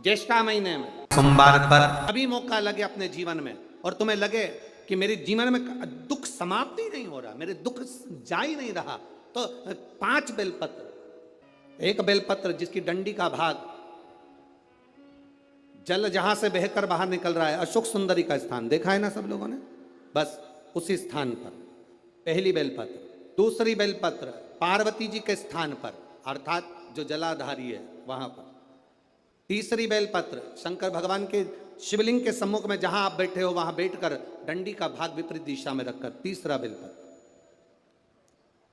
ज्येष्ठा महीने में सोमवार पर अभी मौका लगे अपने जीवन में और तुम्हें लगे कि मेरे जीवन में दुख समाप्त ही नहीं हो रहा, मेरे दुख जा ही नहीं रहा, तो 5 बेलपत्र, एक बेलपत्र जिसकी डंडी का भाग जल जहां से बहकर बाहर निकल रहा है, अशोक सुंदरी का स्थान देखा है ना सब लोगों ने, बस उसी स्थान पर पहली बेलपत्र। दूसरी बेलपत्र पार्वती जी के स्थान पर अर्थात जो जलाधारी है वहां पर। तीसरी बेलपत्र शंकर भगवान के शिवलिंग के सम्मुख में जहां आप बैठे हो वहां बैठकर डंडी का भाग विपरीत दिशा में रखकर तीसरा बेलपत्र।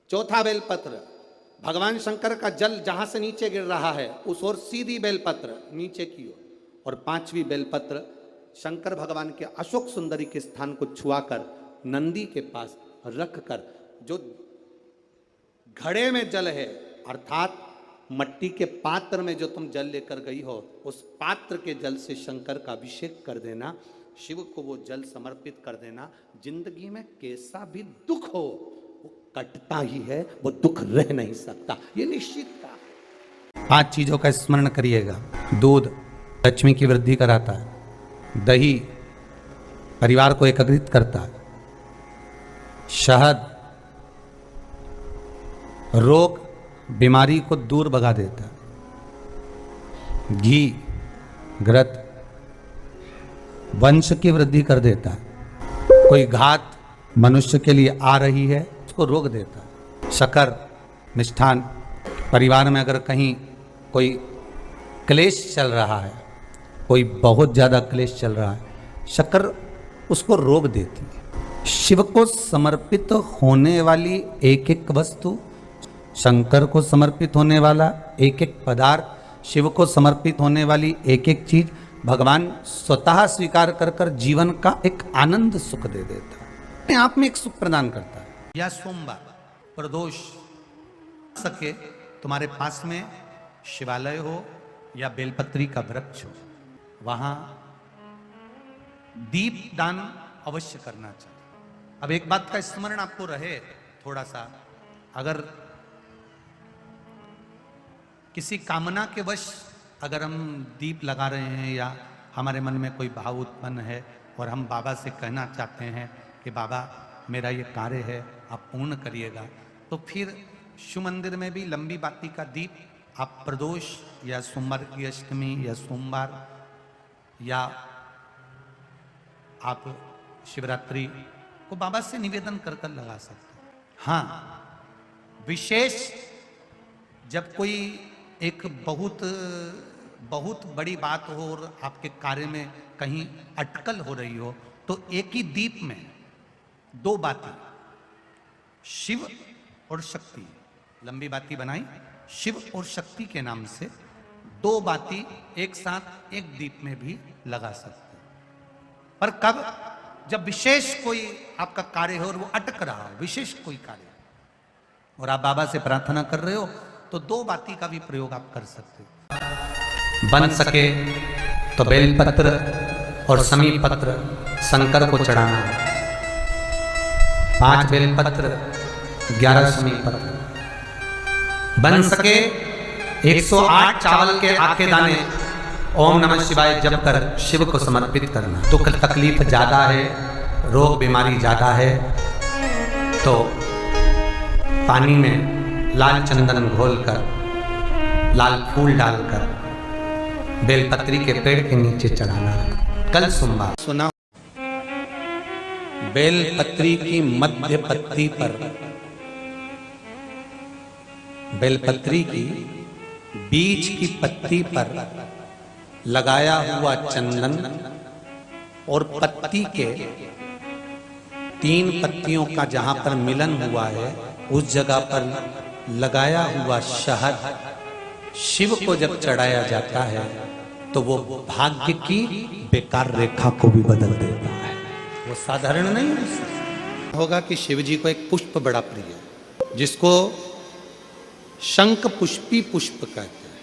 चौथा बेलपत्र भगवान शंकर का जल जहां से नीचे गिर रहा है उस ओर सीधी बेलपत्र नीचे की ओर। और 5वीं बेलपत्र शंकर भगवान के अशोक सुंदरी के स्थान को छुआकर नंदी के पास रखकर जो घड़े में जल है अर्थात मट्टी के पात्र में जो तुम जल लेकर गई हो उस पात्र के जल से शंकर का अभिषेक कर देना, शिव को वो जल समर्पित कर देना। जिंदगी में कैसा भी दुख हो वो कटता ही है, वो दुख रह नहीं सकता, ये निश्चित था। 5 चीजों का स्मरण करिएगा। दूध लक्ष्मी की वृद्धि कराता है, दही परिवार को एकत्रित करता है, शहद रोग बीमारी को दूर भगा देता है, घी घृत वंश की वृद्धि कर देता है, कोई घात मनुष्य के लिए आ रही है उसको रोक देता है, शक्कर मिष्ठान परिवार में अगर कहीं कोई क्लेश चल रहा है, कोई बहुत ज़्यादा क्लेश चल रहा है, शक्कर उसको रोक देती है। शिव को समर्पित होने वाली एक एक वस्तु, शंकर को समर्पित होने वाला एक एक पदार्थ, शिव को समर्पित होने वाली एक एक चीज भगवान स्वतः स्वीकार कर कर जीवन का एक आनंद सुख दे देता है, अपने आप में एक सुख प्रदान करता है। या सोमवार प्रदोष सके तुम्हारे पास में शिवालय हो या बेलपत्री का वृक्ष हो, वहां दीप दान अवश्य करना चाहिए। अब एक बात का स्मरण आपको रहे थोड़ा सा, अगर किसी कामना के वश अगर हम दीप लगा रहे हैं या हमारे मन में कोई भाव उत्पन्न है और हम बाबा से कहना चाहते हैं कि बाबा मेरा ये कार्य है आप पूर्ण करिएगा, तो फिर शिव मंदिर में भी लंबी बाती का दीप आप प्रदोष या सोमवार की अष्टमी या सोमवार या आप शिवरात्रि को बाबा से निवेदन कर कर लगा सकते हैं। हाँ, विशेष जब कोई एक बहुत बड़ी बात हो और आपके कार्य में कहीं अटकल हो रही हो तो एक ही दीप में 2 बाती शिव और शक्ति, लंबी बाती बनाई शिव और शक्ति के नाम से 2 बाती एक साथ एक दीप में भी लगा सकते हैं। पर कब? जब विशेष कोई आपका कार्य हो और वो अटक रहा हो, विशेष कोई कार्य और आप बाबा से प्रार्थना कर रहे हो तो 2 बाती का भी प्रयोग आप कर सकते हो। बन सके तो बेलपत्र और समी पत्र शंकर को चढ़ाना, 5 बेलपत्र 11 समी पत्र, बन सके 108 चावल के आखे दाने ओम नमः शिवाय जप कर शिव को समर्पित करना। दुख तकलीफ ज्यादा है, रोग बीमारी ज्यादा है तो पानी में लाल चंदन घोलकर लाल फूल डालकर बेलपत्री के पेड़ के नीचे चढ़ाना। कल सोमवार सुना, बेलपत्री की मध्य पत्ती पर, बेलपत्री की बीच की पत्ती पर लगाया हुआ चंदन और पत्ती के 3 पत्तियों का जहां पर मिलन हुआ है उस जगह पर लगाया हुआ शहद शिव को जब चढ़ाया जाता है तो वो भाग्य की बेकार रेखा को भी बदल देता है। वो साधारण नहीं होगा कि शिव जी को एक पुष्प बड़ा प्रिय है जिसको शंख पुष्पी पुष्प कहते हैं,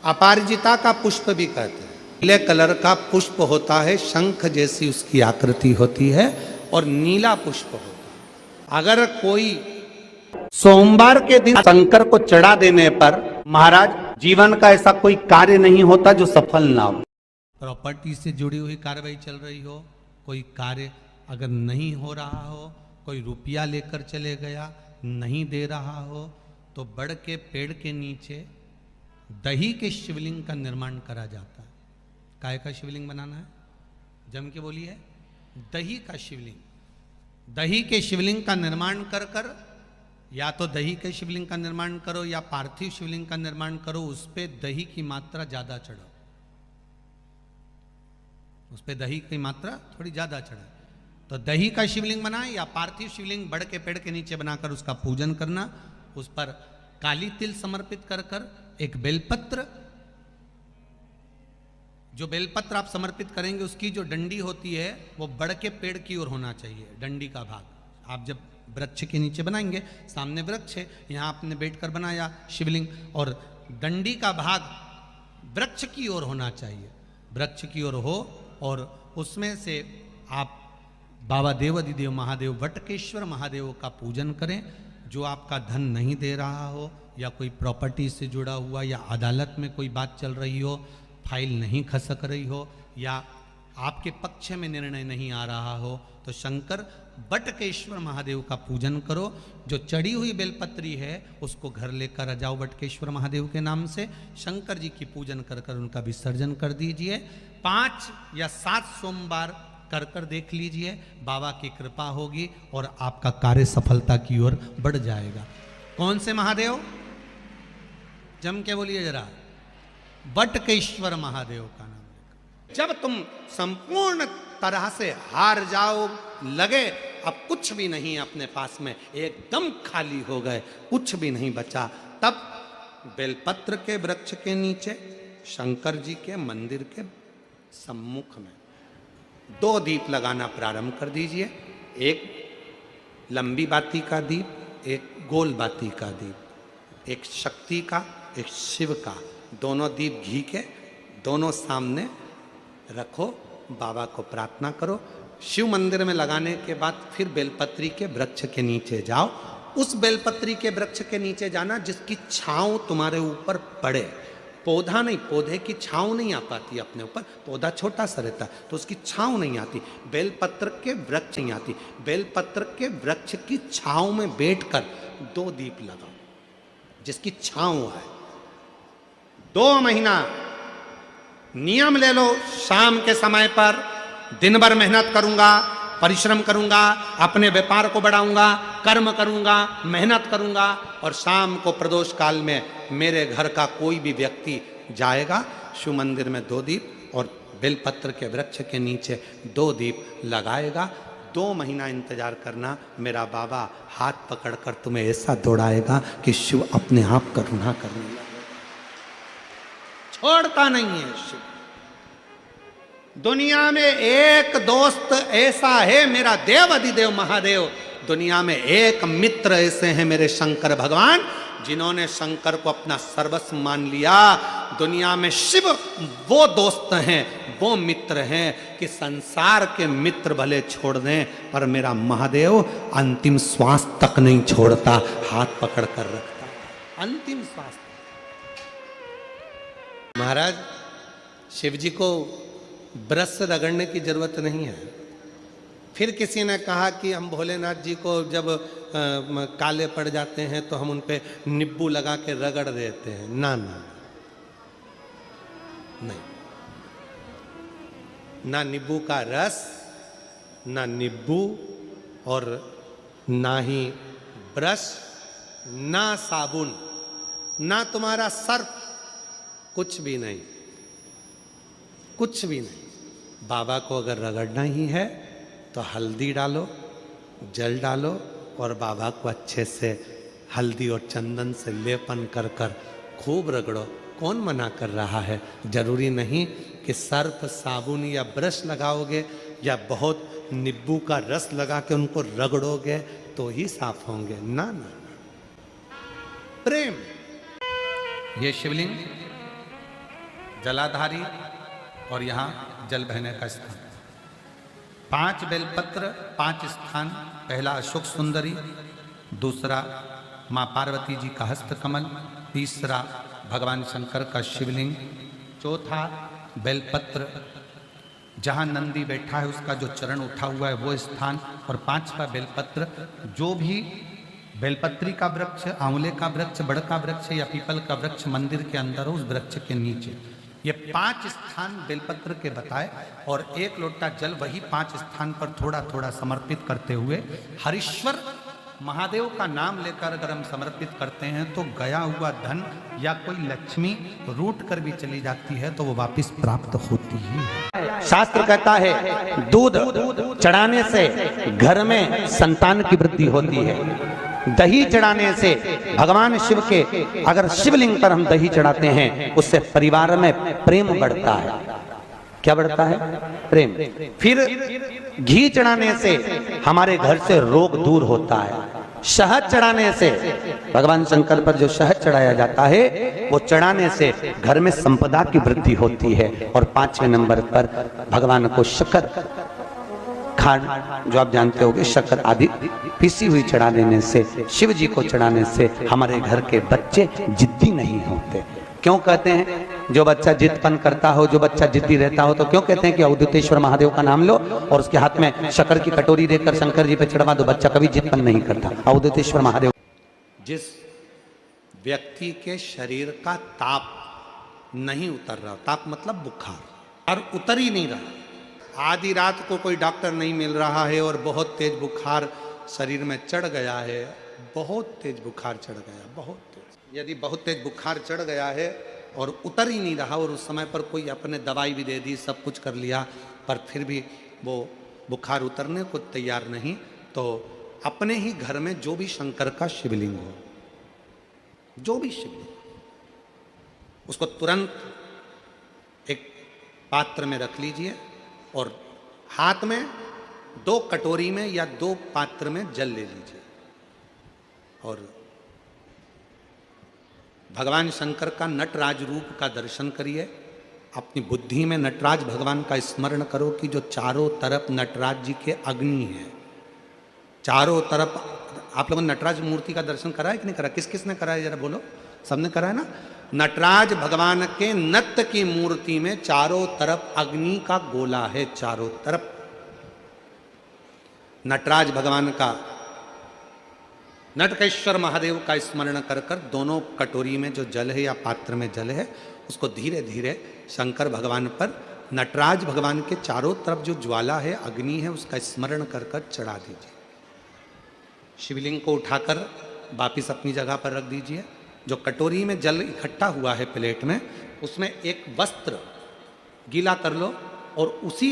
अपराजिता का पुष्प भी कहते हैं। नीले कलर का पुष्प होता है, शंख जैसी उसकी आकृति होती है और नीला पुष्प होता है। अगर कोई सोमवार के दिन शंकर को चढ़ा देने पर महाराज जीवन का ऐसा कोई कार्य नहीं होता जो सफल ना हो। प्रॉपर्टी से जुड़ी हुई कार्रवाई चल रही हो, कोई कार्य अगर नहीं हो रहा हो, कोई रुपया लेकर चले गया नहीं दे रहा हो, तो बड़ के पेड़ के नीचे दही के शिवलिंग का निर्माण करा जाता है। काय का शिवलिंग बनाना है? जम के बोलिए, दही का शिवलिंग। दही के शिवलिंग का निर्माण कर कर, या तो दही के शिवलिंग का निर्माण करो या पार्थिव शिवलिंग का निर्माण करो, उस पे दही की मात्रा ज्यादा चढ़ो, उस पे दही की मात्रा थोड़ी ज्यादा चढ़े। तो दही का शिवलिंग बनाए या पार्थिव शिवलिंग बड़ के पेड़ के नीचे बनाकर उसका पूजन करना, उस पर काली तिल समर्पित कर कर एक बेलपत्र, जो बेलपत्र आप समर्पित करेंगे उसकी जो डंडी होती है वो बड़ के पेड़ की ओर होना चाहिए। डंडी का भाग आप जब वृक्ष के नीचे बनाएंगे, सामने वृक्ष है, यहाँ आपने बैठकर बनाया शिवलिंग, और डंडी का भाग वृक्ष की ओर होना चाहिए, वृक्ष की ओर हो, और उसमें से आप बाबा देवाधिदेव महादेव वटकेश्वर महादेव का पूजन करें। जो आपका धन नहीं दे रहा हो, या कोई प्रॉपर्टी से जुड़ा हुआ, या अदालत में कोई बात चल रही हो, फाइल नहीं खसक रही हो, या आपके पक्ष में निर्णय नहीं आ रहा हो, तो शंकर बटकेश्वर महादेव का पूजन करो। जो चढ़ी हुई बेलपत्री है उसको घर लेकर आ जाओ बटकेश्वर महादेव के नाम से, शंकर जी की पूजन कर कर उनका विसर्जन कर दीजिए। 5 या 7 सोमवार कर कर देख लीजिए, बाबा की कृपा होगी और आपका कार्य सफलता की ओर बढ़ जाएगा। कौन से महादेव? जम के बोलिए जरा, बटकेश्वर महादेव का नाम लेकर। जब तुम संपूर्ण तरह से हार जाओ, लगे अब कुछ भी नहीं अपने पास में, एकदम खाली हो गए, कुछ भी नहीं बचा, तब बेलपत्र के वृक्ष के नीचे शंकर जी के मंदिर के सम्मुख में 2 दीप लगाना प्रारंभ कर दीजिए। एक लंबी बाती का दीप, एक गोल बाती का दीप, एक शक्ति का, एक शिव का, दोनों दीप घी के दोनों सामने रखो, बाबा को प्रार्थना करो। शिव मंदिर में लगाने के बाद फिर बेलपत्री के वृक्ष के नीचे जाओ। उस बेलपत्री के वृक्ष के नीचे जाना जिसकी छांव तुम्हारे ऊपर पड़े। पौधा नहीं, पौधे की छांव नहीं आ पाती अपने ऊपर, पौधा छोटा सा रहता है तो उसकी छांव नहीं आती। बेलपत्र के वृक्ष नहीं आती, बेलपत्र के वृक्ष की छांव में बैठकर 2 दीप लगाओ जिसकी छांव आए। 2 महीना नियम ले लो, शाम के समय पर दिन भर मेहनत करूंगा, परिश्रम करूंगा, अपने व्यापार को बढ़ाऊंगा, कर्म करूंगा, मेहनत करूंगा, और शाम को प्रदोष काल में मेरे घर का कोई भी व्यक्ति जाएगा, शिव मंदिर में 2 दीप और बेलपत्र के वृक्ष के नीचे 2 दीप लगाएगा। 2 महीना इंतजार करना, मेरा बाबा हाथ पकड़कर तुम्हें ऐसा दौड़ाएगा कि शिव अपने आप करुणा करने लगेगा। छोड़ता नहीं है शिव। दुनिया में एक दोस्त ऐसा है मेरा देवाधिदेव महादेव, दुनिया में एक मित्र ऐसे हैं मेरे शंकर भगवान जिन्होंने शंकर को अपना सर्वस्व मान लिया। दुनिया में शिव वो दोस्त हैं, वो मित्र हैं कि संसार के मित्र भले छोड़ दें पर मेरा महादेव अंतिम श्वास तक नहीं छोड़ता, हाथ पकड़ कर रखता, अंतिम श्वास। महाराज शिव जी को ब्रश से रगड़ने की जरूरत नहीं है। फिर किसी ने कहा कि हम भोलेनाथ जी को जब काले पड़ जाते हैं तो हम उन पे नींबू लगा के रगड़ देते हैं। ना ना नहीं, ना नींबू का रस, ना नींबू, और ना ही ब्रश, ना साबुन, ना तुम्हारा सर्फ, कुछ भी नहीं, कुछ भी नहीं। बाबा को अगर रगड़ना ही है तो हल्दी डालो, जल डालो और बाबा को अच्छे से हल्दी और चंदन से लेपन कर कर खूब रगड़ो। कौन मना कर रहा है? जरूरी नहीं कि सर्फ, साबुन या ब्रश लगाओगे या बहुत नींबू का रस लगा के उनको रगड़ोगे तो ही साफ होंगे। ना ना, प्रेम। ये शिवलिंग जलाधारी और यहाँ जल बहने का स्थान। 5 बेलपत्र, 5 स्थान। पहला अशोक सुंदरी, दूसरा माँ पार्वती जी का हस्त कमल, तीसरा भगवान शंकर का शिवलिंग, चौथा बेलपत्र जहाँ नंदी बैठा है उसका जो चरण उठा हुआ है वो स्थान, और पांचवा बेलपत्र जो भी बेलपत्री का वृक्ष, आंवले का वृक्ष, बड़ का वृक्ष या पीपल का वृक्ष मंदिर के अंदर हो उस वृक्ष के नीचे, ये 5 स्थान बेलपत्र के बताए। और 1 लोटा जल वही 5 स्थान पर थोड़ा थोड़ा समर्पित करते हुए हरीश्वर महादेव का नाम लेकर अगर हम समर्पित करते हैं तो गया हुआ धन या कोई लक्ष्मी रूट कर भी चली जाती है तो वो वापस प्राप्त होती है। शास्त्र कहता है दूध चढ़ाने से घर में संतान की वृद्धि होती है, दही चढ़ाने से भगवान शिव के, अगर शिवलिंग पर हम दही चढ़ाते हैं उससे परिवार में प्रेम बढ़ता है। क्या बढ़ता है? प्रेम। फिर घी चढ़ाने से हमारे घर से रोग दूर होता है। शहद चढ़ाने से, भगवान शंकर पर जो शहद चढ़ाया जाता है वो चढ़ाने से घर में संपदा की वृद्धि होती है। और 5वें नंबर पर भगवान को शक्कर, खांड जो आप जानते होंगे, शक्कर आदि पीसी हुई चढ़ा देने से, शिव जी को चढ़ाने से हमारे घर के बच्चे जिद्दी नहीं होते। क्यों कहते हैं? जो बच्चा जिद्दपन करता हो, जो बच्चा जिद्दी रहता हो, तो क्यों कहते हैं कि अवधूतेश्वर महादेव का नाम लो और उसके हाथ में शक्कर की कटोरी देकर शंकर जी पे चढ़वा दो, बच्चा कभी जिद्दपन नहीं करता। अवधूतेश्वर महादेव। जिस व्यक्ति के शरीर का ताप नहीं उतर रहा, ताप मतलब बुखार, और उतर ही नहीं रहा, आधी रात को कोई डॉक्टर नहीं मिल रहा है और बहुत तेज बुखार शरीर में चढ़ गया है, बहुत तेज बुखार चढ़ गया, बहुत तेज। यदि बहुत तेज बुखार चढ़ गया है और उतर ही नहीं रहा और उस समय पर कोई अपने दवाई भी दे दी, सब कुछ कर लिया, पर फिर भी वो बुखार उतरने को तैयार नहीं, तो अपने ही घर में जो भी शंकर का शिवलिंग हो, जो भी शिवलिंग, उसको तुरंत एक पात्र में रख लीजिए और हाथ में 2 कटोरी में या 2 पात्र में जल ले लीजिए और भगवान शंकर का नटराज रूप का दर्शन करिए। अपनी बुद्धि में नटराज भगवान का स्मरण करो कि जो चारों तरफ नटराज जी के अग्नि है, चारों तरफ। आप लोगों ने नटराज मूर्ति का दर्शन करा है कि नहीं करा? किस किस ने करा है जरा बोलो? सबने करा है ना? नटराज भगवान के नत्य की मूर्ति में चारों तरफ अग्नि का गोला है, चारों तरफ। नटराज भगवान का, नटकेश्वर महादेव का स्मरण कर कर दोनों कटोरी में जो जल है या पात्र में जल है उसको धीरे धीरे शंकर भगवान पर, नटराज भगवान के चारों तरफ जो ज्वाला है, अग्नि है, उसका स्मरण कर कर चढ़ा दीजिए। शिवलिंग को उठाकर वापिस अपनी जगह पर रख दीजिए। जो कटोरी में जल इकट्ठा हुआ है प्लेट में, उसमें एक वस्त्र गीला कर लो और उसी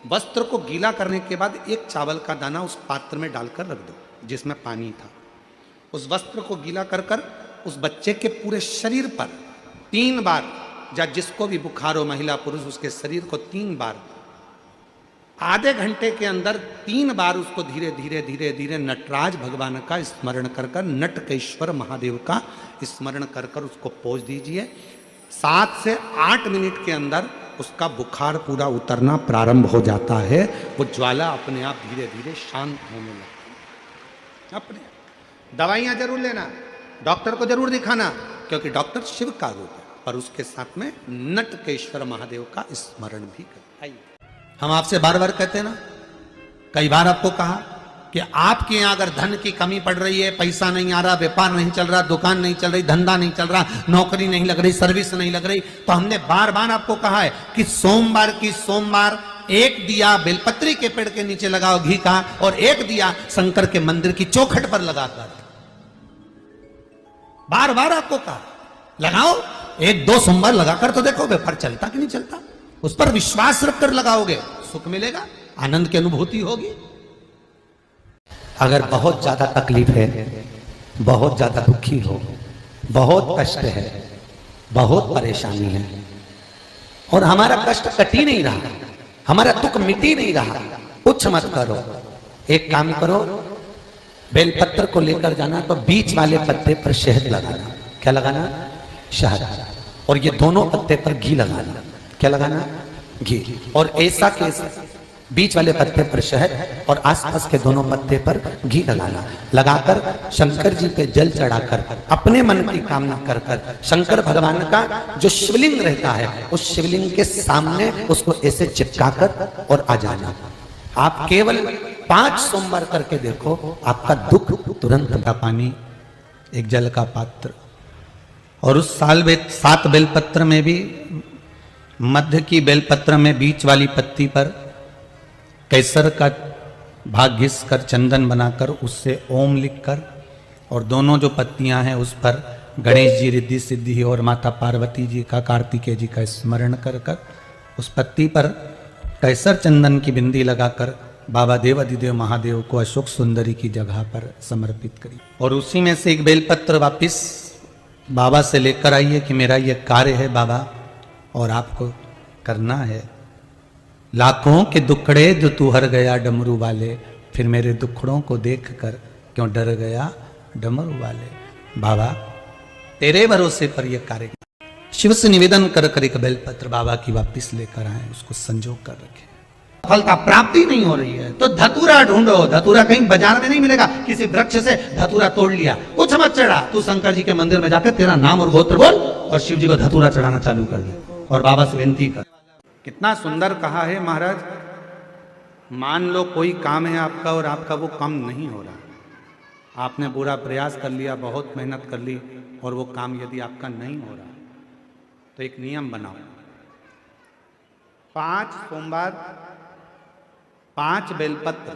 वस्त्र को गीला करने के बाद एक चावल का दाना उस पात्र में डालकर रख दो जिसमें पानी था। उस वस्त्र को गीला कर कर उस बच्चे के पूरे शरीर पर 3 बार, या जिसको भी बुखार हो, महिला पुरुष, उसके शरीर को 3 बार, आधे घंटे के अंदर 3 बार उसको धीरे धीरे धीरे धीरे नटराज भगवान का स्मरण कर कर, नटकेश्वर महादेव का स्मरण कर कर उसको पोंछ दीजिए। 7 से 8 मिनट के अंदर उसका बुखार पूरा उतरना प्रारंभ हो जाता है। वो ज्वाला अपने आप धीरे धीरे शांत होने लगती है। अपने दवाइयाँ जरूर लेना, डॉक्टर को जरूर दिखाना, क्योंकि डॉक्टर शिव का रूप है, पर उसके साथ में नटकेश्वर महादेव का स्मरण भी करें। हम आपसे बार बार कहते हैं ना, कई बार आपको कहा कि आपके यहाँ अगर धन की कमी पड़ रही है, पैसा नहीं आ रहा, व्यापार नहीं चल रहा, दुकान नहीं चल रही, धंधा नहीं चल रहा, नौकरी नहीं लग रही, सर्विस नहीं लग रही, तो हमने बार बार आपको कहा है कि सोमवार 1 दिया बेलपत्री के पेड़ के नीचे लगाओ घी का, और 1 दिया शंकर के मंदिर की चौखट पर लगाकर। बार बार आपको कहा लगाओ, 1-2 सोमवार लगाकर तो देखो व्यापार चलता कि नहीं चलता। उस पर विश्वास रखकर लगाओगे, सुख मिलेगा, आनंद की अनुभूति होगी। अगर बहुत ज्यादा तकलीफ है, बहुत ज्यादा दुखी हो, बहुत कष्ट है, बहुत परेशानी है, और हमारा कष्ट कट ही नहीं रहा, हमारा दुख मिट ही नहीं रहा, कुछ मत करो। एक काम करो, बेलपत्र को लेकर जाना तो बीच वाले पत्ते पर शहद लगाना। क्या लगाना? शहद। और ये दोनों पत्ते पर घी लगाना। क्या लगाना? घी। और ऐसा कैसा? बीच वाले पत्ते पर शहद और आसपास के दोनों पत्ते पर घी लगाना, लगाकर शंकर जी पे जल चढ़ाकर अपने मन की कामना कर कर शंकर भगवान का जो शिवलिंग रहता है उस शिवलिंग के सामने उसको ऐसे चिपकाकर और आ जाना। आप केवल 5 सोमवार करके देखो, आपका दुख तुरंत। का पानी, एक जल का पात्र, और उस 7 बेलपत्र में भी मध्य की बेलपत्र में बीच वाली पत्ती पर केसर का भाग घिस कर चंदन बनाकर उससे ओम लिखकर, और दोनों जो पत्तियां हैं उस पर गणेश जी, रिद्धि सिद्धि और माता पार्वती जी का, कार्तिकेय जी का स्मरण कर कर उस पत्ती पर केसर चंदन की बिंदी लगाकर बाबा देव अधिदेव महादेव को अशोक सुंदरी की जगह पर समर्पित करी। और उसी में से एक बेलपत्र वापिस बाबा से लेकर आइए कि मेरा ये कार्य है बाबा और आपको करना है। लाखों के दुखड़े जो तू हर गया डमरू वाले, फिर मेरे दुखड़ों को देख कर क्यों डर गया डमरू वाले। बाबा तेरे भरोसे पर यह कार्य शिव से निवेदन कर कर एक बेलपत्र बाबा की वापिस लेकर आए, उसको संजो कर रखे। फलता प्राप्ति नहीं हो रही है तो धतूरा ढूंढो। धतूरा कहीं बाजार में नहीं मिलेगा, किसी वृक्ष से धतूरा तोड़ लिया, कुछ मत चढ़ा, तू शंकर जी के मंदिर में जाकर तेरा नाम और गोत्र बोल और शिव जी को धतूरा चढ़ाना चालू कर दे और बाबा से विनती कर। कितना सुंदर कहा है महाराज। मान लो कोई काम है आपका और आपका वो काम नहीं हो रहा, आपने पूरा प्रयास कर लिया, बहुत मेहनत कर ली और वो काम यदि आपका नहीं हो रहा तो एक नियम बनाओ, 5 सोमवार, 5 बेलपत्र,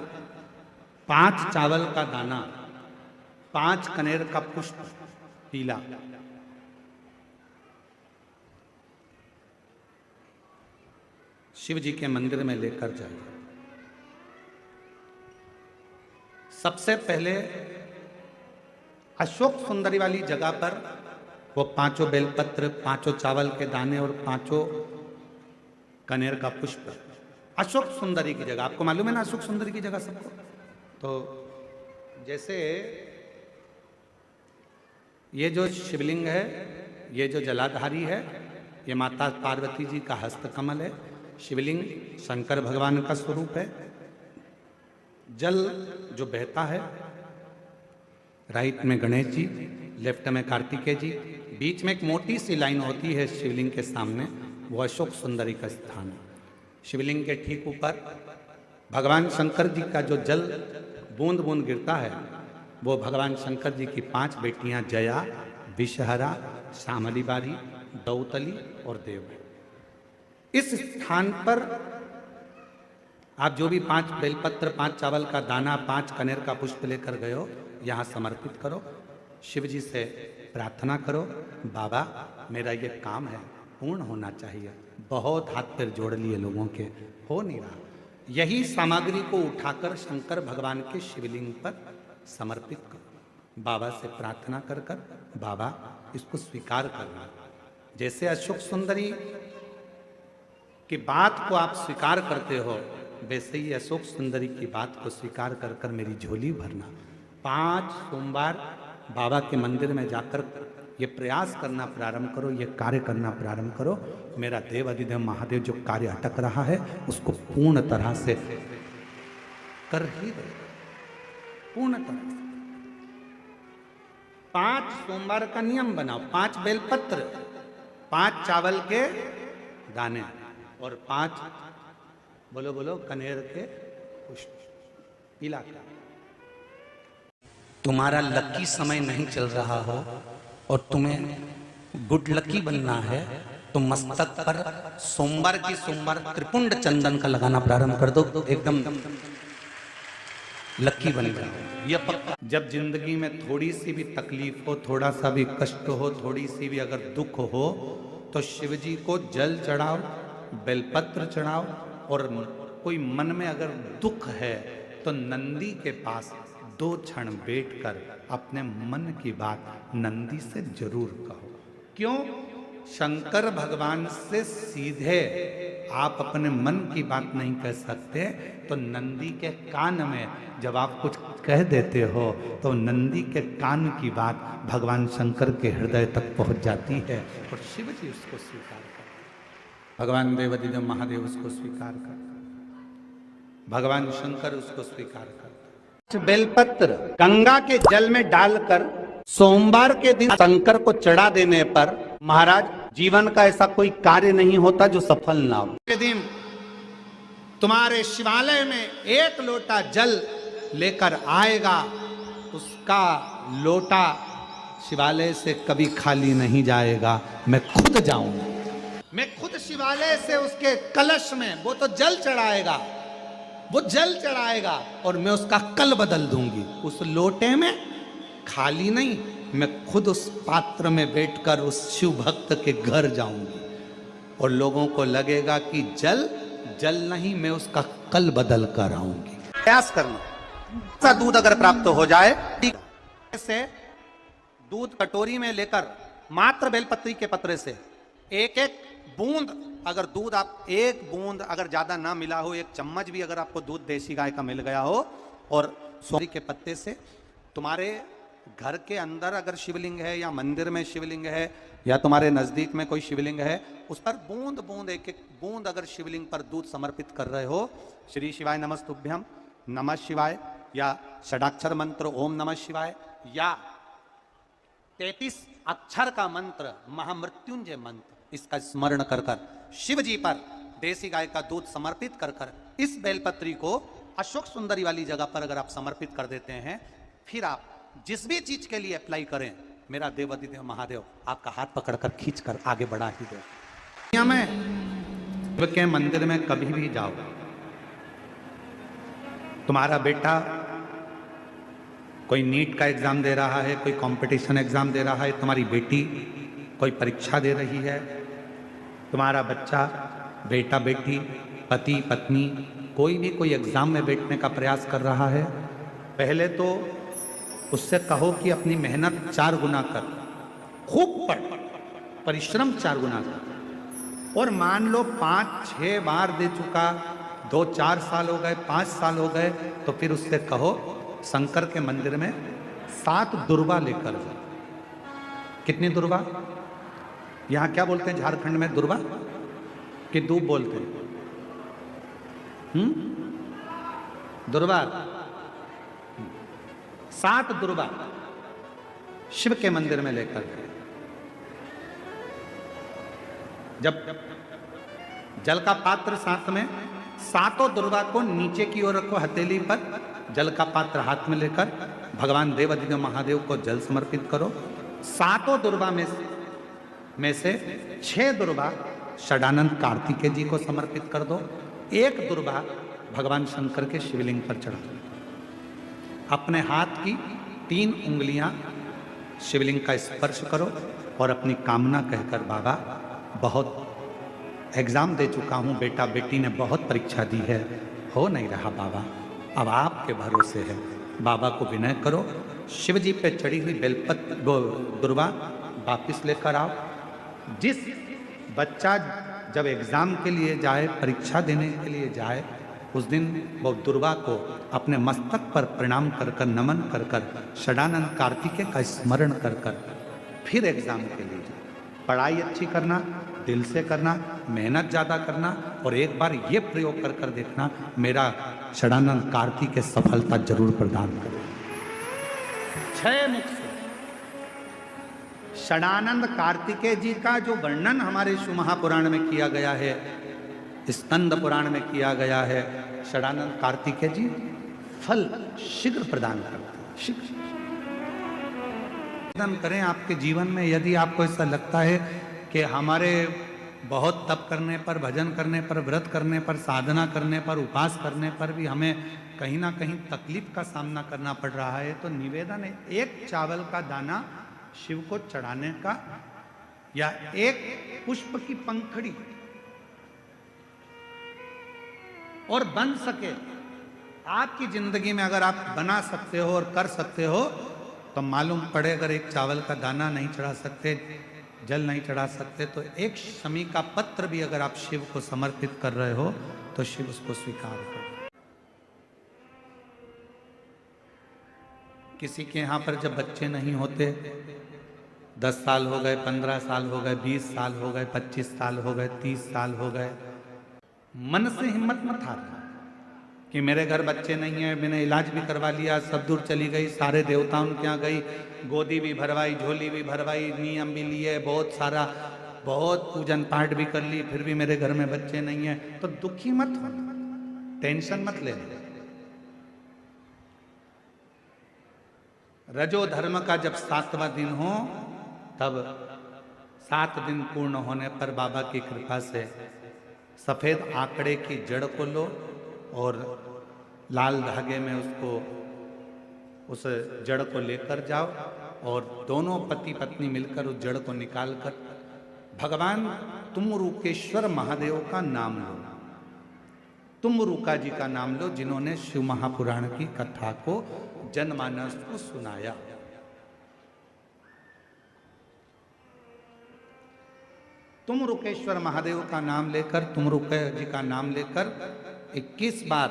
5 चावल का दाना, 5 कनेर का पुष्प पीला, शिव जी के मंदिर में लेकर जाइए। सबसे पहले अशोक सुंदरी वाली जगह पर वो 5 बेलपत्र, 5 चावल के दाने और 5 कनेर का पुष्प, अशोक सुंदरी की जगह, आपको मालूम है ना अशोक सुंदरी की जगह सबको। तो जैसे ये जो शिवलिंग है, ये जो जलाधारी है, ये माता पार्वती जी का हस्तकमल है। शिवलिंग शंकर भगवान का स्वरूप है। जल जो बहता है, राइट में गणेश जी, लेफ्ट में कार्तिकेय जी, बीच में एक मोटी सी लाइन होती है शिवलिंग के सामने, वो अशोक सुंदरी का स्थान है। शिवलिंग के ठीक ऊपर भगवान शंकर जी का जो जल बूंद बूंद गिरता है वो भगवान शंकर जी की 5 बेटियां जया, विषहरा, श्यामली बारी, दौतली और देव। इस स्थान पर आप जो भी 5 बेलपत्र, 5 चावल का दाना, 5 कनेर का पुष्प लेकर गए हो, यहाँ समर्पित करो। शिव जी से प्रार्थना करो, बाबा मेरा ये काम है पूर्ण होना चाहिए। बहुत हाथ पैर जोड़ लिए लोगों के, हो नहीं रहा। यही सामग्री को उठाकर शंकर भगवान के शिवलिंग पर समर्पित करो। बाबा से प्रार्थना कर कर बाबा इसको स्वीकार करना। जैसे अशोक सुंदरी की बात को आप स्वीकार करते हो, वैसे ही अशोक सुंदरी की बात को स्वीकार कर कर मेरी झोली भरना। 5 सोमवार बाबा के मंदिर में जाकर ये प्रयास करना प्रारंभ करो, ये कार्य करना प्रारंभ करो। मेरा देव अधिदेव महादेव जो कार्य अटक रहा है उसको पूर्ण तरह से कर ही दे, पूर्ण तरह से। 5 सोमवार का नियम बनाओ, 5 बेलपत्र, 5 चावल के दाने और 5 बोलो बोलो कनेर के पुष्प पीला। तुम्हारा लकी समय नहीं चल रहा हो और तुम्हें गुड लकी बनना है तो मस्तक पर सोमवार की सोमवार त्रिपुंड चंदन का लगाना प्रारंभ कर दो, एकदम लकी बन जाओ। यह पक्का। जब जिंदगी में थोड़ी सी भी तकलीफ हो, थोड़ा सा भी कष्ट हो, थोड़ी सी भी अगर दुख हो तो शिव जी को जल चढ़ाओ, बेलपत्र चढ़ाओ। और कोई मन में अगर दुख है तो नंदी के पास 2 क्षण बैठकर अपने मन की बात नंदी से जरूर कहो। क्यों? शंकर भगवान से सीधे आप अपने मन की बात नहीं कह सकते, तो नंदी के कान में जब आप कुछ कह देते हो तो नंदी के कान की बात भगवान शंकर के हृदय तक पहुंच जाती है और शिव जी उसको स्वीकार कर, भगवान देव अधिदेव महादेव उसको स्वीकार कर। भगवान शंकर उसको स्वीकार करते। बेलपत्र गंगा के जल में डालकर सोमवार के दिन शंकर को चढ़ा देने पर महाराज जीवन का ऐसा कोई कार्य नहीं होता जो सफल ना हो। के दिन तुम्हारे शिवालय में एक लोटा जल लेकर आएगा, उसका लोटा शिवालय से कभी खाली नहीं जाएगा। मैं खुद जाऊंगा, मैं खुद शिवालय से उसके कलश में वो तो जल चढ़ाएगा, वो जल चढ़ाएगा और मैं उसका कल बदल दूंगी। उस लोटे में खाली नहीं, मैं खुद उस पात्र में बैठकर उस शिव भक्त के घर जाऊंगी और लोगों को लगेगा कि जल जल नहीं, मैं उसका कल बदल कर आऊंगी। प्रयास करना, ऐसा दूध अगर प्राप्त हो जाए, से दूध कटोरी में लेकर मात्र बेलपत्री के पत्रे से एक एक बूंद, अगर दूध आप एक बूंद अगर ज्यादा ना मिला हो, एक चम्मच भी अगर आपको दूध देसी गाय का मिल गया हो, और सोरी के पत्ते से तुम्हारे घर के अंदर अगर शिवलिंग है या मंदिर में शिवलिंग है या तुम्हारे नजदीक में कोई शिवलिंग है, उस पर बूंद बूंद एक एक बूंद अगर शिवलिंग पर दूध समर्पित कर रहे हो, श्री शिवाय नमस्तुभ्यम, नमः शिवाय या षडाक्षर मंत्र ओम नमः शिवाय या 33 अक्षर का मंत्र महामृत्युंजय मंत्र, इसका स्मरण कर कर शिव जी पर देसी गाय का दूध समर्पित कर कर इस बेलपत्री को अशोक सुंदरी वाली जगह पर अगर आप समर्पित कर देते हैं, फिर आप जिस भी चीज के लिए अप्लाई करें, मेरा देवाधिदेव महादेव आपका हाथ पकड़कर खींचकर आगे बढ़ा ही दे। दुनिया में शिव के मंदिर में कभी भी जाओ, तुम्हारा बेटा कोई नीट का एग्जाम दे रहा है, कोई कंपटीशन एग्जाम दे रहा है, तुम्हारी बेटी कोई परीक्षा दे रही है, तुम्हारा बच्चा, बेटा बेटी, पति पत्नी कोई भी कोई एग्जाम में बैठने का प्रयास कर रहा है, पहले तो उससे कहो कि अपनी मेहनत 4 गुना कर, खूब पढ़, परिश्रम 4 गुना कर। और मान लो 5-6 बार दे चुका, 2-4 साल हो गए, 5 साल हो गए, तो फिर उससे कहो शंकर के मंदिर में 7 दुर्वा लेकर जाओ। कितनी दुर्वा? यहां क्या बोलते हैं झारखंड में? दुर्वा कि दूब बोलते हैं? दुर्वा। 7 दुर्वा शिव के मंदिर में लेकर गए। जब जल का पात्र साथ में, 7 दुर्वा को नीचे की ओर रखो हथेली पर, जल का पात्र हाथ में लेकर भगवान देवाधिदेव महादेव को जल समर्पित करो। 7 दुर्वा में से 6 दुर्वा षडानंद कार्तिकेय जी को समर्पित कर दो, 1 दुर्वा भगवान शंकर के शिवलिंग पर चढ़ा दो। अपने हाथ की 3 उंगलियां शिवलिंग का स्पर्श करो और अपनी कामना कहकर, बाबा बहुत एग्जाम दे चुका हूं, बेटा बेटी ने बहुत परीक्षा दी है, हो नहीं रहा बाबा, अब आपके भरोसे है, बाबा को विनय करो, शिव जी पे चढ़ी हुई बेलपत्र दुर्वा वापिस लेकर आओ। जिस बच्चा जब एग्जाम के लिए जाए, परीक्षा देने के लिए जाए, उस दिन वो दुर्वा को अपने मस्तक पर प्रणाम कर कर, नमन कर कर, षडानंद कार्तिकेय का स्मरण कर कर फिर एग्जाम के लिए जाए। पढ़ाई अच्छी करना, दिल से करना, मेहनत ज़्यादा करना, और एक बार ये प्रयोग कर कर देखना, मेरा षडानंद कार्तिकेय सफलता जरूर प्रदान करे। 6 मुख से षडानंद कार्तिकेय जी का जो वर्णन हमारे शिव महापुराण में किया गया है, स्कंद पुराण में किया गया है, षडानंद कार्तिकेय जी फल शीघ्र प्रदान करते हैं। शीघ्र करें आपके जीवन में। यदि आपको ऐसा लगता है कि हमारे बहुत तप करने पर, भजन करने पर, व्रत करने पर, साधना करने पर, उपास करने पर भी हमें कहीं ना कहीं तकलीफ का सामना करना पड़ रहा है, तो निवेदन है, 1 चावल का दाना शिव को चढ़ाने का, या 1 पुष्प की पंखड़ी, और बन सके आपकी जिंदगी में अगर आप बना सकते हो और कर सकते हो, तो मालूम पड़े अगर 1 चावल का दाना नहीं चढ़ा सकते, जल नहीं चढ़ा सकते, तो 1 शमी का पत्र भी अगर आप शिव को समर्पित कर रहे हो, तो शिव उसको स्वीकार करो। किसी के यहाँ पर जब बच्चे नहीं होते, 10 साल हो गए, 15 साल हो गए, 20 साल हो गए, 25 साल हो गए, 30 साल हो गए, मन से हिम्मत मत हारना। कि मेरे घर बच्चे नहीं है, मैंने इलाज भी करवा लिया, सब दूर चली गई, सारे देवताओं के यहाँ गई, गोदी भी भरवाई, झोली भी भरवाई, नियम भी लिए, बहुत सारा, बहुत पूजन पाठ भी कर ली, फिर भी मेरे घर में बच्चे नहीं है, तो दुखी मत हो, टेंशन मत ले। रजो धर्म का जब 7वां दिन हो, तब 7 दिन पूर्ण होने पर बाबा की कृपा से सफेद आंकड़े की जड़ को लो और लाल धागे में उसको, उस जड़ को लेकर जाओ और दोनों पति पत्नी मिलकर उस जड़ को निकालकर भगवान तुमरुकेश्वर महादेव का नाम लो। तुमरुका जी का नाम लो, जिन्होंने शिव महापुराण की कथा को जनमानस को सुनाया। तुमरुकेश्वर महादेव का नाम लेकर, तुमरुके जी का नाम लेकर 21 बार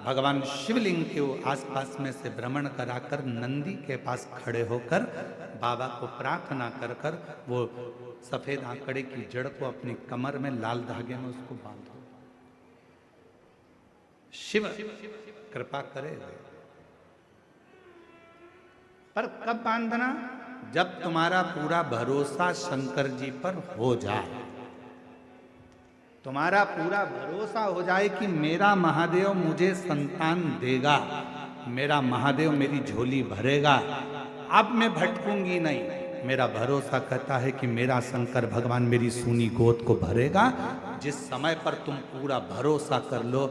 भगवान शिवलिंग के आसपास में से भ्रमण कराकर नंदी के पास खड़े होकर बाबा को प्रार्थना कर कर वो सफेद आंकड़े की जड़ को अपनी कमर में लाल धागे में उसको बांधो। शिव कृपा करेगा। पर कब बांधना? जब तुम्हारा पूरा भरोसा शंकर जी पर हो जाए, तुम्हारा पूरा भरोसा हो जाए कि मेरा महादेव मुझे संतान देगा, मेरा महादेव मेरी झोली भरेगा, अब मैं भटकूंगी नहीं। मेरा भरोसा कहता है कि मेरा शंकर भगवान मेरी सूनी गोद को भरेगा। जिस समय पर तुम पूरा भरोसा कर लो,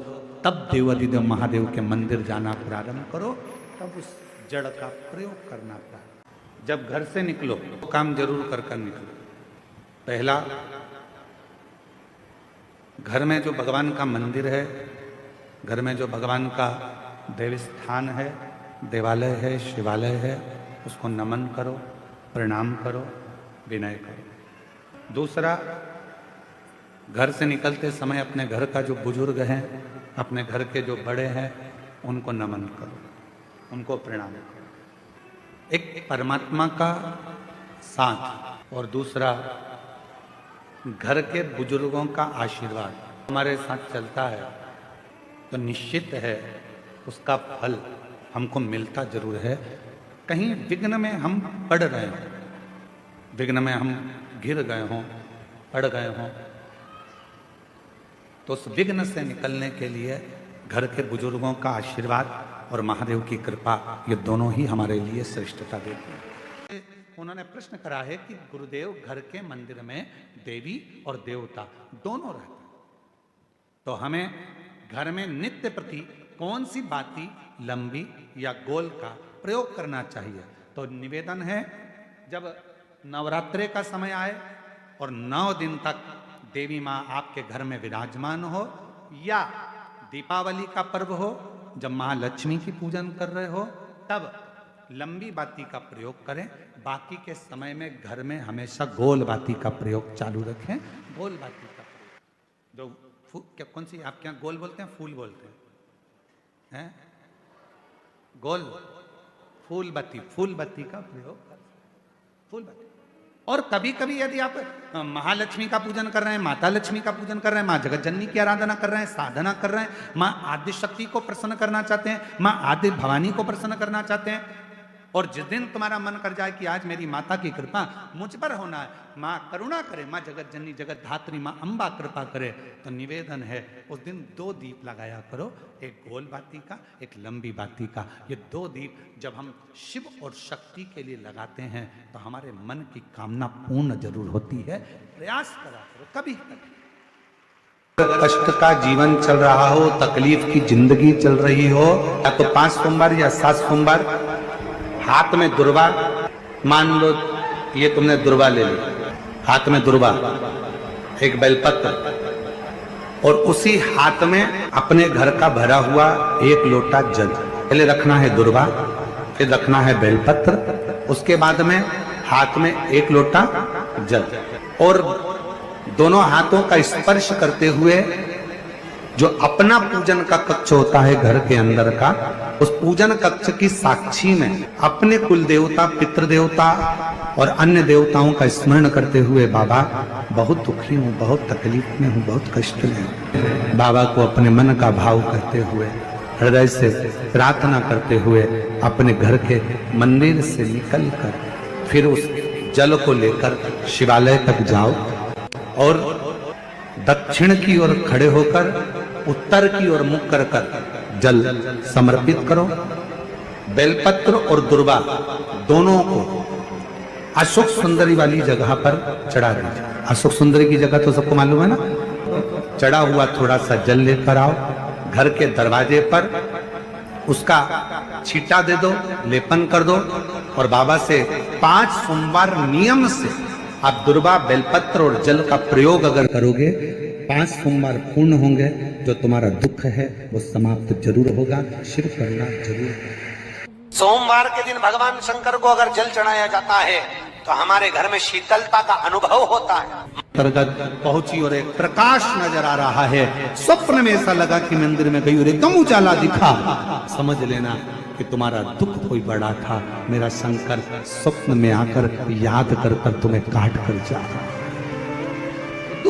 तब देवाधिदेव महादेव के मंदिर जाना प्रारंभ करो, तब उस जड़ का प्रयोग करना प्रारंभ। जब घर से निकलो तो काम जरूर कर निकलो। पहला, घर में जो भगवान का मंदिर है, घर में जो भगवान का देव स्थान है, देवालय है, शिवालय है, उसको नमन करो, प्रणाम करो, विनय करो। दूसरा, घर से निकलते समय अपने घर का जो बुजुर्ग हैं, अपने घर के जो बड़े हैं, उनको नमन करो, उनको प्रणाम करो। एक परमात्मा का साथ और दूसरा घर के बुजुर्गों का आशीर्वाद हमारे साथ चलता है तो निश्चित है उसका फल हमको मिलता जरूर है। कहीं विघ्न में हम पड़ रहे हों, विघ्न में हम गिर गए हों, पड़ गए हों, तो उस विघ्न से निकलने के लिए घर के बुजुर्गों का आशीर्वाद और महादेव की कृपा, ये दोनों ही हमारे लिए श्रेष्ठता देते हैं। उन्होंने प्रश्न करा है कि गुरुदेव, घर के मंदिर में देवी और देवता दोनों रहते हैं, तो हमें घर में नित्य प्रति कौन सी बाती, लंबी या गोल का प्रयोग करना चाहिए? तो निवेदन है, जब नवरात्रे का समय आए और 9 दिन तक देवी माँ आपके घर में विराजमान हो, या दीपावली का पर्व हो जब महालक्ष्मी की पूजन कर रहे हो, तब लंबी बाती का प्रयोग करें। बाकी के समय में घर में हमेशा गोल बाती का प्रयोग चालू रखें। गोल बाती का प्रयोग, जो क्या, कौन सी आपके यहाँ गोल बोलते हैं, फूल बोलते हैं? गोल फूल बत्ती का प्रयोग करें, फूल बत्ती। और कभी कभी यदि आप महालक्ष्मी का पूजन कर रहे हैं, माता लक्ष्मी का पूजन कर रहे हैं, माँ जगत जननी की आराधना कर रहे हैं, साधना कर रहे हैं, माँ आदि शक्ति को प्रसन्न करना चाहते हैं, माँ आदि भवानी को प्रसन्न करना चाहते हैं, और जिस दिन तुम्हारा मन कर जाए कि आज मेरी माता की कृपा मुझ पर होना है, माँ करुणा करे, माँ जगत जननी जगत धात्री माँ अम्बा कृपा करे, तो निवेदन है उस दिन 2 दीप लगाया करो, एक गोल बाती का, एक लंबी बाती का। ये 2 दीप जब हम शिव और शक्ति के लिए लगाते हैं तो हमारे मन की कामना पूर्ण जरूर होती है। प्रयास करा करो कभी कभी। कष्ट का जीवन चल रहा हो, तकलीफ की जिंदगी चल रही हो, या तो 5 सोमवार या 7 सोमवार हाथ में दुर्वा, मान लो ये तुमने दुर्वा ले ली, हाथ में दुर्वा, एक बेलपत्र, और उसी हाथ में अपने घर का भरा हुआ 1 लोटा जल। पहले रखना है दुर्वा, फिर रखना है बेलपत्र, उसके बाद में हाथ में 1 लोटा जल, और दोनों हाथों का स्पर्श करते हुए जो अपना पूजन का कक्ष होता है घर के अंदर का, उस पूजन कक्ष की साक्षी में अपने कुल देवता, पितृ देवता और अन्य देवताओं का स्मरण करते हुए, बाबा बहुत दुखी हूँ, बहुत तकलीफ में हूँ, बहुत कष्ट में हूँ, बाबा को अपने मन का भाव करते हुए हृदय से प्रार्थना करते हुए अपने घर के मंदिर से निकलकर फिर उस जल को लेकर शिवालय तक जाओ और दक्षिण की ओर खड़े होकर उत्तर की ओर मुख कर जल समर्पित करो। बेलपत्र और दुर्वा दोनों को अशोक सुंदरी वाली जगह पर चढ़ा दीजिए। अशोक सुंदरी की जगह तो सबको मालूम है ना। चढ़ा हुआ थोड़ा सा जल लेकर आओ, घर के दरवाजे पर उसका छींटा दे दो, लेपन कर दो और बाबा से 5 सोमवार नियम से आप दुर्वा, बेलपत्र और जल का प्रयोग अगर करोगे 5 सोमवार पूर्ण होंगे। जो तुम्हारा दुख है वो समाप्त जरूर होगा। शिव करना जरूर। सोमवार के दिन भगवान शंकर को अगर जल चढ़ाया जाता है तो हमारे घर में शीतलता का अनुभव होता है। अंतर्गत पहुंची और एक प्रकाश नजर आ रहा है। स्वप्न में ऐसा लगा कि मंदिर में गई और एकदम उजाला दिखा। समझ लेना कि तुम्हारा दुख कोई बड़ा था। मेरा शंकर स्वप्न में आकर याद कर कर तुम्हें काट कर जा रहा।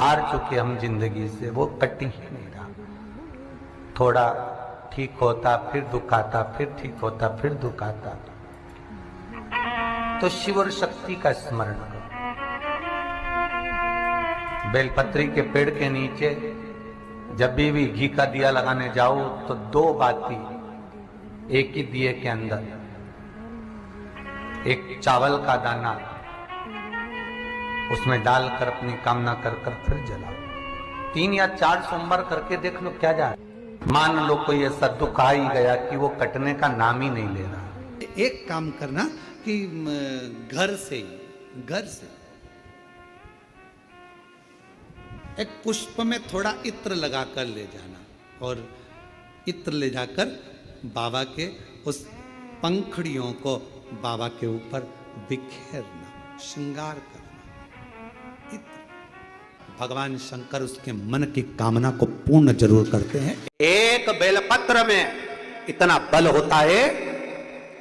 हार चुके हम जिंदगी से, वो कटी ही नहीं रहा। थोड़ा ठीक होता फिर दुख आता, फिर ठीक होता फिर दुख आता। तो शिव और शक्ति का स्मरण करो। बेलपत्री के पेड़ के नीचे जब भी घी का दिया लगाने जाओ तो 2 बाती एक ही दिए के अंदर, एक चावल का दाना उसमें डालकर अपनी कामना कर कर फिर जलाओ। 3 या 4 सोमवार करके देख लो क्या जा। मान लो कोई ऐसा दुख आ ही गया कि वो कटने का नाम ही नहीं ले रहा। एक काम करना कि घर से एक पुष्प में थोड़ा इत्र लगाकर ले जाना और इत्र ले जाकर बाबा के उस पंखड़ियों को बाबा के ऊपर बिखेरना, श्रृंगार करना। इत्र भगवान शंकर उसके मन की कामना को पूर्ण जरूर करते हैं। एक बेलपत्र में इतना बल होता है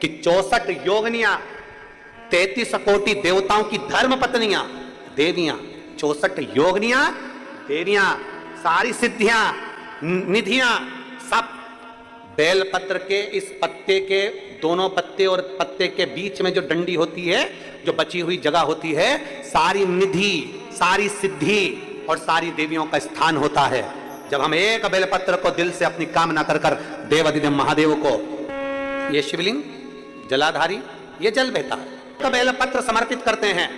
कि 64 योगनियां, 33 कोटि देवताओं की धर्म पत्नियां, देवियां, 64 योगनियां, देवियां, सारी सिद्धियां, निधियां सब बेलपत्र के इस पत्ते के दोनों पत्ते और पत्ते के बीच में जो डंडी होती है, जो बची हुई जगह होती है, सारी निधि, सारी सिद्धि और सारी देवियों का स्थान होता है। जब हम एक बेलपत्र को दिल से अपनी कामना कर कर देवाधिदेव महादेव को, ये शिवलिंग जलाधारी, ये जल बहता है, तो बेलपत्र समर्पित करते हैं।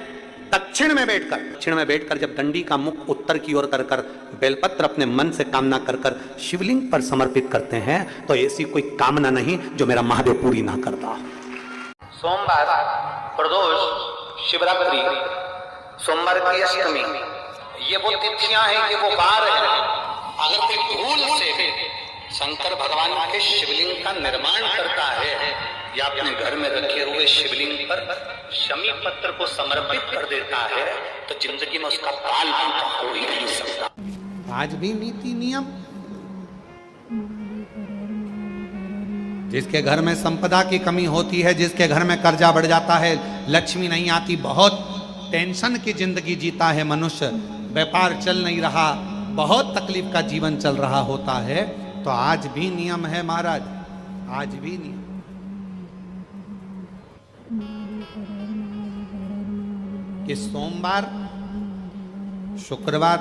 दक्षिण में बैठकर जब डंडी का मुख उत्तर की ओर कर कर बेलपत्र अपने मन से कामना कर कर शिवलिंग पर समर्पित करते हैं तो ऐसी कोई कामना नहीं जो मेरा महादेव पूरी ना करता। सोमवार, प्रदोष, शिवरात्रि, सोमवार की अष्टमी, ये वो तिथियां हैं, ये वो वार है। अगर कोई भूल से शंकर भगवान के शिवलिंग का निर्माण करता है या अपने घर में रखे हुए शिवलिंग पर शमी पत्र को समर्पित कर देता है तो जिंदगी में उसका बाल पूरा हो ही नहीं सकता। आज भी नीति नियम, जिसके घर में संपदा की कमी होती है, जिसके घर में कर्जा बढ़ जाता है, लक्ष्मी नहीं आती, बहुत टेंशन की जिंदगी जीता है मनुष्य, व्यापार चल नहीं रहा, बहुत तकलीफ का जीवन चल रहा होता है, तो आज भी नियम है महाराज, आज भी नियम। कि सोमवार, शुक्रवार,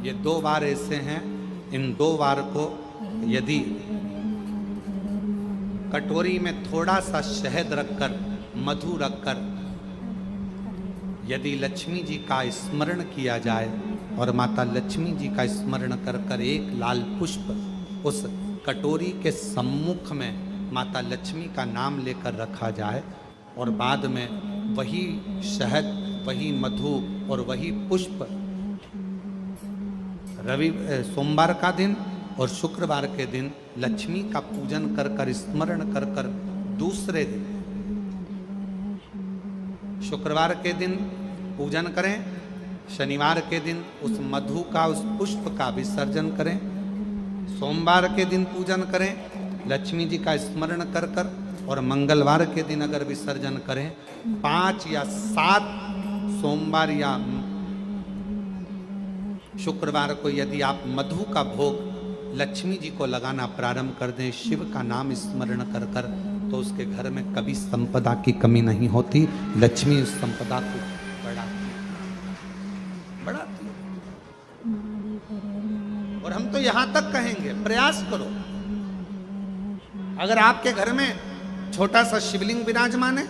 ये 2 वार ऐसे हैं, इन 2 वार को यदि कटोरी में थोड़ा सा शहद रखकर, मधु रखकर यदि लक्ष्मी जी का स्मरण किया जाए और माता लक्ष्मी जी का स्मरण कर कर एक लाल पुष्प उस कटोरी के सम्मुख में माता लक्ष्मी का नाम लेकर रखा जाए और बाद में वही शहद, वही मधु और वही पुष्प सोमवार का दिन और शुक्रवार के दिन लक्ष्मी का पूजन कर कर, स्मरण कर कर, दूसरे दिन शुक्रवार के दिन पूजन करें, शनिवार के दिन उस मधु का, उस पुष्प का विसर्जन करें, सोमवार के दिन पूजन करें लक्ष्मी जी का स्मरण कर कर और मंगलवार के दिन अगर विसर्जन करें, 5 या 7 सोमवार या शुक्रवार को यदि आप मधु का भोग लक्ष्मी जी को लगाना प्रारंभ कर दें, शिव का नाम स्मरण कर कर, तो उसके घर में कभी संपदा की कमी नहीं होती। लक्ष्मी उस संपदा को बढ़ाती। और हम तो यहां तक कहेंगे, प्रयास करो, अगर आपके घर में छोटा सा शिवलिंग विराजमान है,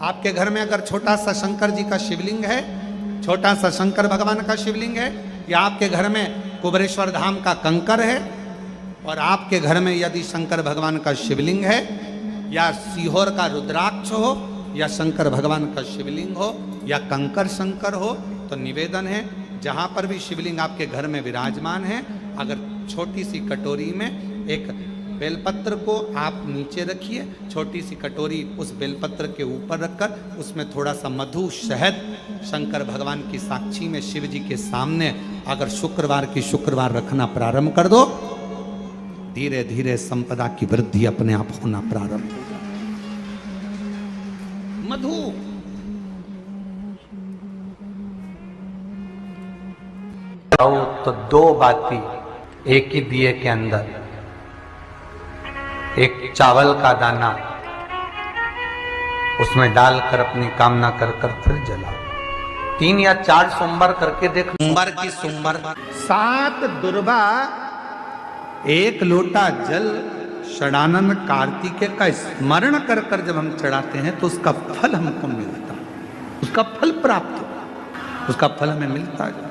आपके घर में अगर छोटा सा शंकर जी का शिवलिंग है, छोटा सा शंकर भगवान का शिवलिंग है, या आपके घर में कुबेरेश्वर धाम का कंकर है, और आपके घर में यदि शंकर भगवान का शिवलिंग है, या सीहोर का रुद्राक्ष हो, या शंकर भगवान का शिवलिंग हो, या कंकर शंकर हो, तो निवेदन है जहां पर भी शिवलिंग आपके घर में विराजमान है, अगर छोटी सी कटोरी में एक बेलपत्र को आप नीचे रखिए, छोटी सी कटोरी उस बेलपत्र के ऊपर रखकर उसमें थोड़ा सा मधु शहद शंकर भगवान की साक्षी में शिव जी के सामने अगर शुक्रवार की शुक्रवार रखना प्रारंभ कर दो, धीरे धीरे संपदा की वृद्धि अपने आप होना प्रारंभ हो जाए। मधु तो दो बाती एक ही दिए के अंदर, एक चावल का दाना उसमें डालकर अपनी कामना कर कर फिर जलाओ। 3 या 4 सोमवार करके देख। सोमवार की सोमवार 7 दुर्वा 1 लोटा जल षडानन कार्तिकेय का स्मरण कर कर जब हम चढ़ाते हैं तो उसका फल हमको मिलता है, उसका फल प्राप्त हो, उसका फल हमें मिलता है।